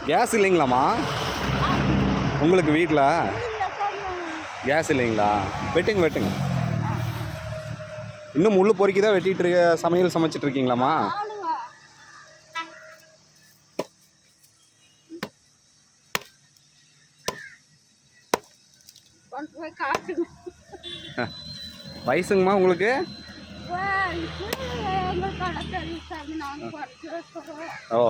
Case இல்லைங்களாம்மா உங்களுக்கு வீட்டில்? Case இல்லைங்களா? வெட்டுங்க வெட்டுங்க. இன்னும் முள்ளு பொறுக்கி தான் வெட்டிட்டு இருக்க, சமையல் சமைச்சிட்டு இருக்கீங்களாம்மா? வயசுங்கம்மா உங்களுக்கு? ஓ,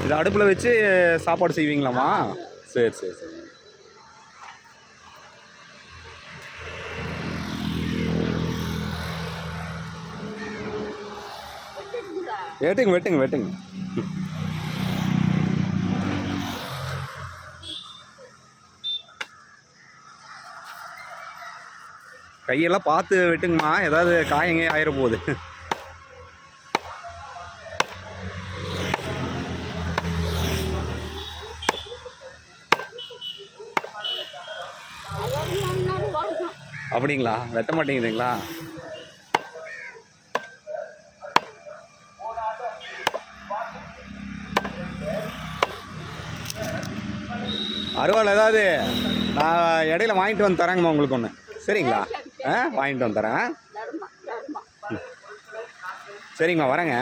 இது அடுப்பில் வச்சு சாப்பாடு செய்வீங்களாம்மா? சரி சரி சரி. வெட்டுங்க வெட்டுங்க வெட்டுங்க. கையெல்லாம் பார்த்து வெட்டுங்கம்மா, ஏதாவது காயங்க ஆயிர போகுது. அப்படிங்களா? வெட்ட மாட்டேங்குதுங்களா? அருவாள் ஏதாவது நான் இடையில வாங்கிட்டு வந்து தரேங்கம்மா உங்களுக்கு ஒன்று. சரிங்களா? வாங்கிட்டு வந்து தரேன். சரிங்கம்மா வரேங்க.